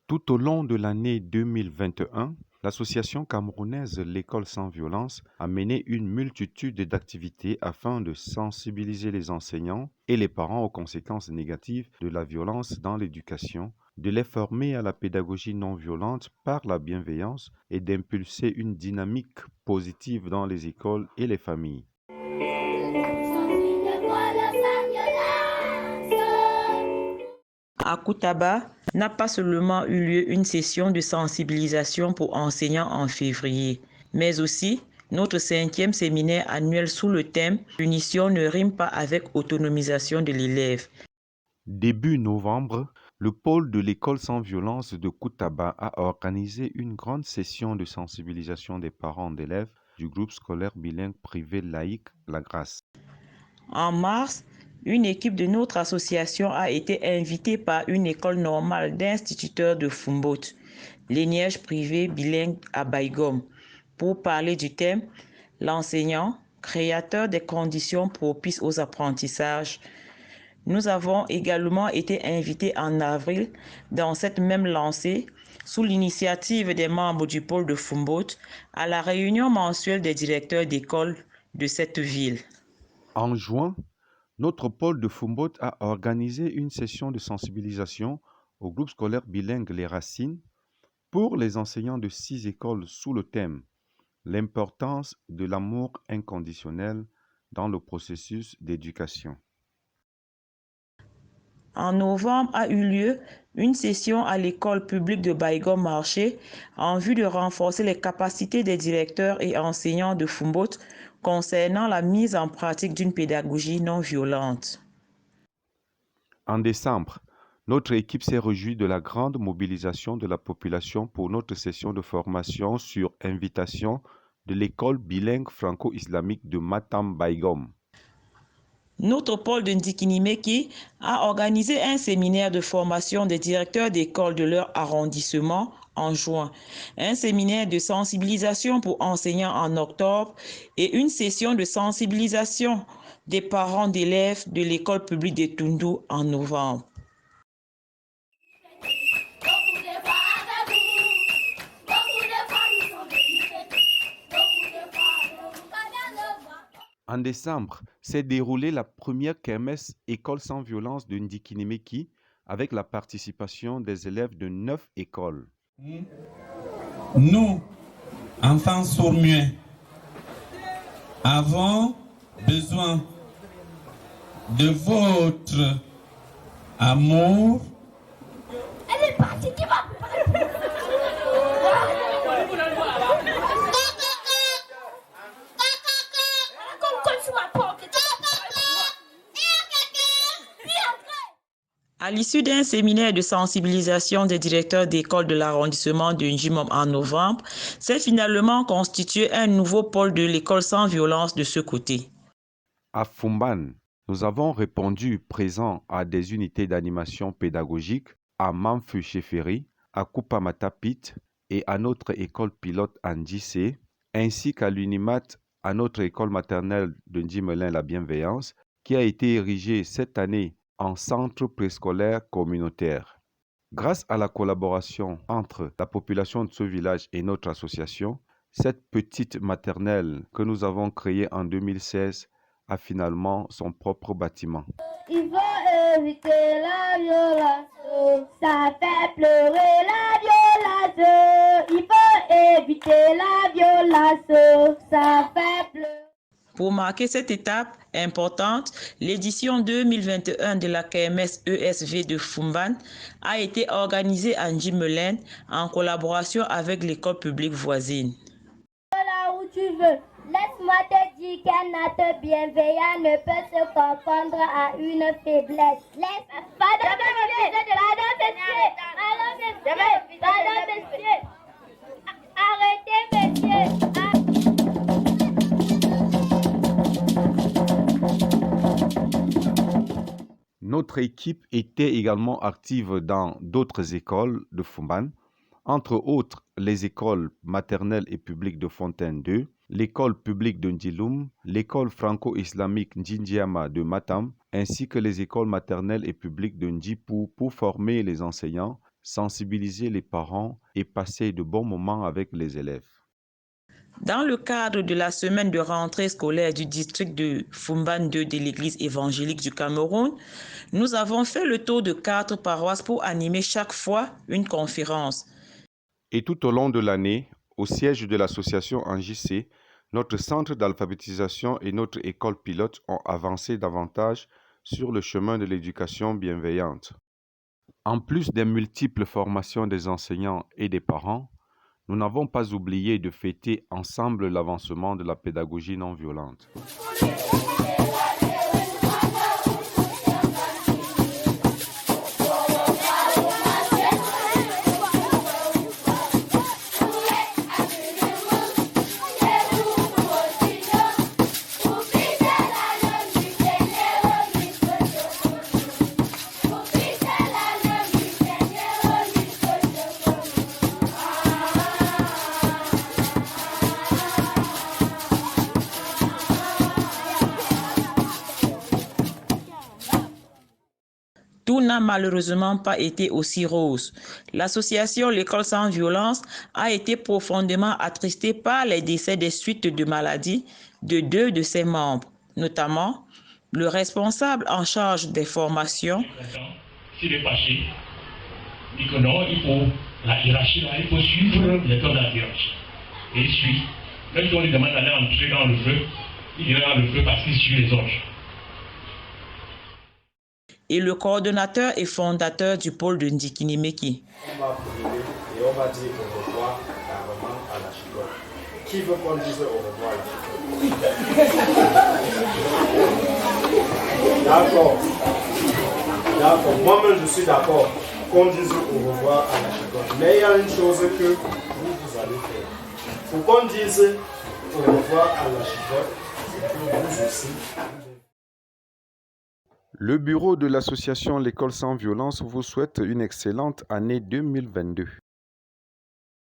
Tout au long de l'année 2021, l'association camerounaise L'école sans violence a mené une multitude d'activités afin de sensibiliser les enseignants et les parents aux conséquences négatives de la violence dans l'éducation, de les former à la pédagogie non violente par la bienveillance et d'impulser une dynamique positive dans les écoles et les familles. À Koutaba n'a pas seulement eu lieu une session de sensibilisation pour enseignants en février, mais aussi notre 5e séminaire annuel sous le thème « Punition ne rime pas avec autonomisation de l'élève ». Début novembre, le pôle de l'école sans violence de Koutaba a organisé une grande session de sensibilisation des parents d'élèves du groupe scolaire bilingue privé laïque La Grâce. En mars, une équipe de notre association a été invitée par une école normale d'instituteurs de Fumboat, l'ENIEJ privé bilingue à Baïgom, pour parler du thème « L'enseignant, créateur des conditions propices aux apprentissages ». Nous avons également été invités en avril dans cette même lancée, sous l'initiative des membres du pôle de Fumboat, à la réunion mensuelle des directeurs d'école de cette ville. En juin, notre pôle de Fumboat a organisé une session de sensibilisation au groupe scolaire bilingue Les Racines pour les enseignants de 6 écoles sous le thème « L'importance de l'amour inconditionnel dans le processus d'éducation ». En novembre a eu lieu une session à l'école publique de Baïgom Marché en vue de renforcer les capacités des directeurs et enseignants de Fumboat concernant la mise en pratique d'une pédagogie non violente. En décembre, notre équipe s'est réjouie de la grande mobilisation de la population pour notre session de formation sur invitation de l'école bilingue franco-islamique de Matam Baïgom. Notre pôle de Ndikinimeki a organisé un séminaire de formation des directeurs d'école de leur arrondissement en juin, un séminaire de sensibilisation pour enseignants en octobre et une session de sensibilisation des parents d'élèves de l'école publique de Tundu en novembre. En décembre, s'est déroulée la première kermesse École sans violence de Ndikinimeki avec la participation des élèves de 9 écoles. Nous, enfants sourds-muets, avons besoin de votre amour. Elle est partie, qui va À l'issue d'un séminaire de sensibilisation des directeurs d'école de l'arrondissement de Njimom en novembre, s'est finalement constitué un nouveau pôle de l'école sans violence de ce côté. À Fumban, nous avons répondu présent à des unités d'animation pédagogique à Mamfu Cheferi, à Kupamatapit et à notre école pilote à Ndjissé, ainsi qu'à l'UNIMAT à notre école maternelle de Ndjimelin La Bienveillance, qui a été érigée cette année en centre préscolaire communautaire. Grâce à la collaboration entre la population de ce village et notre association, cette petite maternelle que nous avons créée en 2016 a finalement son propre bâtiment. Il faut éviter la violence, ça fait pleurer la violence. Il faut éviter la violence, ça fait pleurer. Pour marquer cette étape importante, l'édition 2021 de la KMS ESV de Fumban a été organisée à Ndjimelin en collaboration avec l'école publique voisine. Là où tu veux, laisse-moi te dire qu'un acte bienveillant ne peut se confondre à une faiblesse. Arrêtez, monsieur. Notre équipe était également active dans d'autres écoles de Fumban, entre autres les écoles maternelles et publiques de Fontaine 2, l'école publique de Ndjiloum, l'école franco-islamique Ndjindiama de Matam, ainsi que les écoles maternelles et publiques de Ndjipou pour former les enseignants sensibiliser les parents et passer de bons moments avec les élèves. Dans le cadre de la semaine de rentrée scolaire du district de Fumban 2 de l'Église évangélique du Cameroun, nous avons fait le tour de 4 paroisses pour animer chaque fois une conférence. Et tout au long de l'année, au siège de l'association en JC, notre centre d'alphabétisation et notre école pilote ont avancé davantage sur le chemin de l'éducation bienveillante. En plus des multiples formations des enseignants et des parents, nous n'avons pas oublié de fêter ensemble l'avancement de la pédagogie non violente. Tout n'a malheureusement pas été aussi rose. L'association L'École sans violence a été profondément attristée par les décès des suites de maladies de 2 de ses membres, notamment le responsable en charge des formations. S'il est fâché, il dit que non, il faut la hiérarchie, là, il faut suivre les codes de la hiérarchie. Et il suit. Même si on lui demande d'aller entrer dans le feu, il ira dans le feu parce qu'il suit les ordres. Et le coordonnateur et fondateur du pôle de Ndikinimeki. On va brûler et on va dire au revoir carrément à la chicotte. Qui veut qu'on dise au revoir à la chicotte? D'accord. D'accord. Moi-même, je suis d'accord qu'on dise au revoir à la chicotte. Mais il y a une chose que vous allez faire. Il faut qu'on dise au revoir à la chicotte et que vous aussi. Le bureau de l'association L'École sans violence vous souhaite une excellente année 2022.